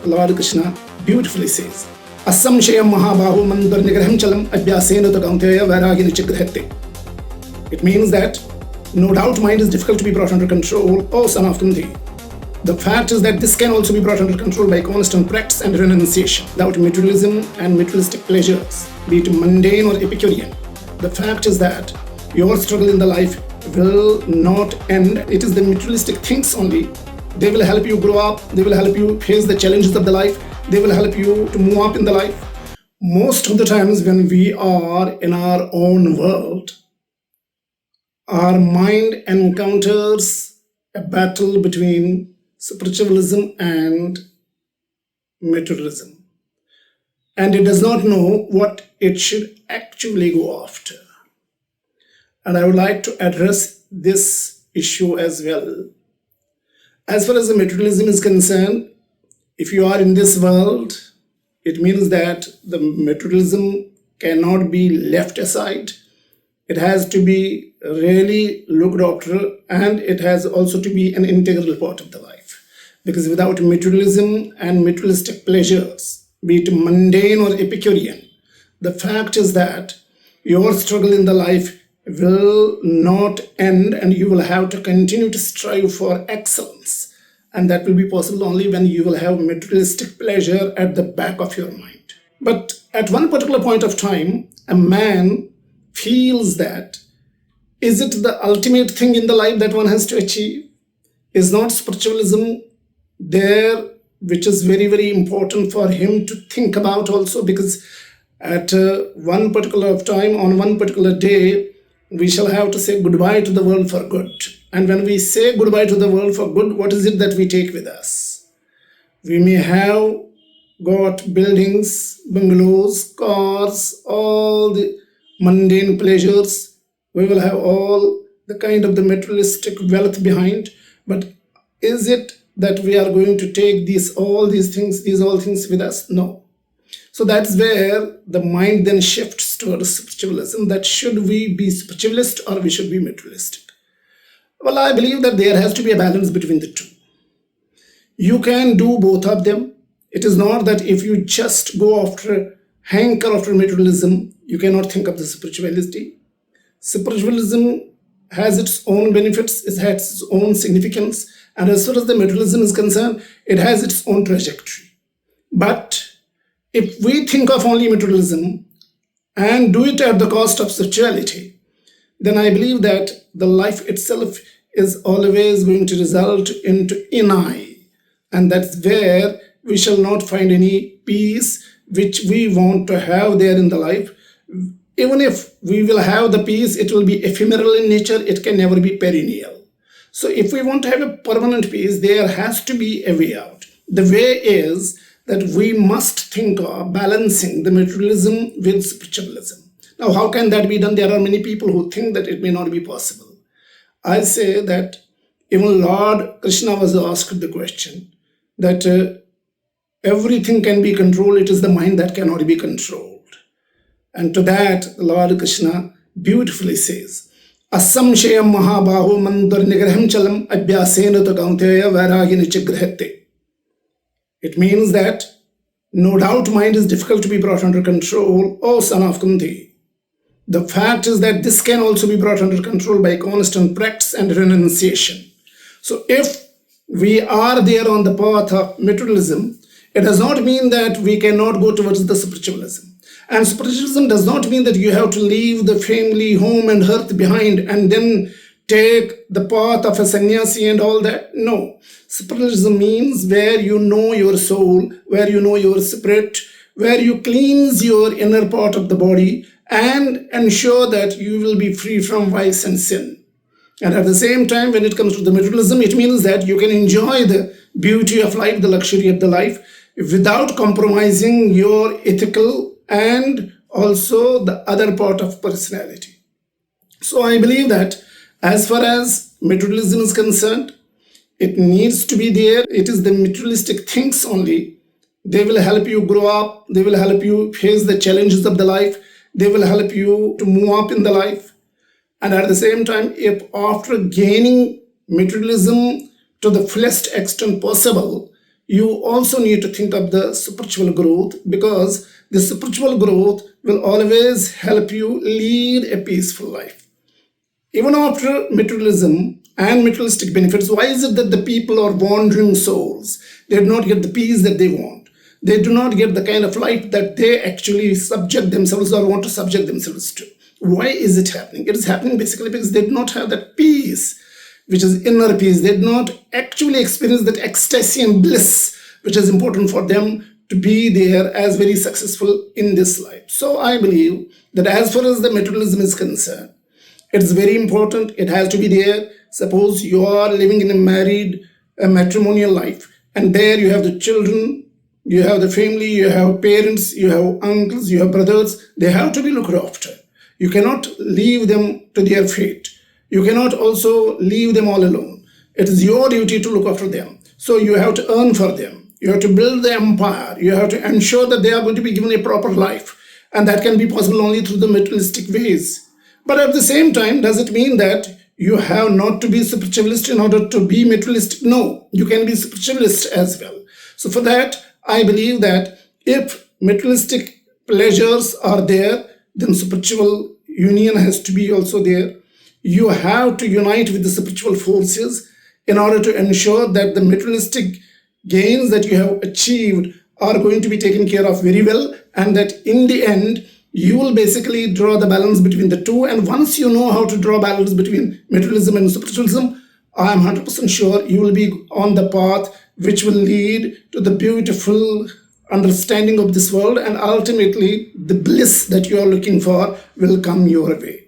Lord Krishna beautifully says, Asamshayam Mahabahu Mandur Nigraham Chalam Abhyasena Takanteya Vairagini Chigrahate. It means that no doubt mind is difficult to be brought under control, O son of Kunti. The fact is that this can also be brought under control by constant practice and renunciation. Without materialism and materialistic pleasures, be it mundane or Epicurean, the fact is that your struggle in the life will not end. It is the materialistic things only. They will help you grow up. They will help you face the challenges of the life. They will help you to move up in the life. Most of the times when we are in our own world, our mind encounters a battle between spiritualism and materialism. And it does not know what it should actually go after. And I would like to address this issue as well. As far as the materialism is concerned, if you are in this world, it means that the materialism cannot be left aside. It has to be really looked after, and it has also to be an integral part of the life. Because without materialism and materialistic pleasures, be it mundane or Epicurean, the fact is that your struggle in the life will not end, and you will have to continue to strive for excellence. And that will be possible only when you will have materialistic pleasure at the back of your mind. But at one particular point of time, a man feels that, is it the ultimate thing in the life that one has to achieve? Is not spiritualism there, which is very, very important for him to think about also? Because at one particular time, on one particular day, we shall have to say goodbye to the world for good. And when we say goodbye to the world for good, what is it that we take with us? We may have got buildings, bungalows, cars, all the mundane pleasures. We will have all the kind of the materialistic wealth behind. But is it that we are going to take all these things with us? No. So that's where the mind then shifts towards spiritualism, that should we be spiritualist or we should be materialistic? Well, I believe that there has to be a balance between the two. You can do both of them. It is not that if you just hanker after materialism, you cannot think of the spirituality. Spiritualism has its own benefits, it has its own significance, and as far as the materialism is concerned, it has its own trajectory. But if we think of only materialism and do it at the cost of spirituality, then I believe that the life itself is always going to result into inai. And that's where we shall not find any peace which we want to have there in the life. Even if we will have the peace, it will be ephemeral in nature. It can never be perennial. So if we want to have a permanent peace, there has to be a way out. The way is that we must think of balancing the materialism with spiritualism. Now, how can that be done? There are many people who think that it may not be possible. I say that even Lord Krishna was asked the question that everything can be controlled, it is the mind that cannot be controlled. And to that, Lord Krishna beautifully says, Asamshayam Mahabahu Mandur Nigraham Chalam Abhyasena Takanteya Vairagini Chigrahate. It means that no doubt mind is difficult to be brought under control, O son of Kunti. The fact is that this can also be brought under control by constant practice and renunciation. So if we are there on the path of materialism, it does not mean that we cannot go towards the spiritualism. And spiritualism does not mean that you have to leave the family, home and hearth behind and then take the path of a sannyasi and all that. No. Spiritualism means where you know your soul, where you know your spirit, where you cleanse your inner part of the body and ensure that you will be free from vice and sin. And at the same time, when it comes to the materialism, it means that you can enjoy the beauty of life, the luxury of the life, without compromising your ethical and also the other part of personality. So I believe that as far as materialism is concerned, it needs to be there. It is the materialistic things only. They will help you grow up. They will help you face the challenges of the life. They will help you to move up in the life. And at the same time, if after gaining materialism to the fullest extent possible, you also need to think of the spiritual growth, because the spiritual growth will always help you lead a peaceful life. Even after materialism and materialistic benefits, why is it that the people are wandering souls? They do not get the peace that they want. They do not get the kind of life that they actually subject themselves or want to subject themselves to. Why is it happening? It is happening basically because they do not have that peace, which is inner peace. They do not actually experience that ecstasy and bliss, which is important for them to be there as very successful in this life. So I believe that as far as the materialism is concerned, it's very important. It has to be there. Suppose you are living in a matrimonial life, and there you have the children, you have the family, you have parents, you have uncles, you have brothers. They have to be looked after. You cannot leave them to their fate. You cannot also leave them all alone. It is your duty to look after them. So you have to earn for them. You have to build the empire. You have to ensure that they are going to be given a proper life. And that can be possible only through the materialistic ways. But at the same time, does it mean that you have not to be spiritualist in order to be materialistic? No, you can be spiritualist as well. So for that, I believe that if materialistic pleasures are there, then spiritual union has to be also there. You have to unite with the spiritual forces in order to ensure that the materialistic gains that you have achieved are going to be taken care of very well, and that in the end, you will basically draw the balance between the two. And once you know how to draw balance between materialism and spiritualism, I am 100% sure you will be on the path which will lead to the beautiful understanding of this world, and ultimately the bliss that you are looking for will come your way.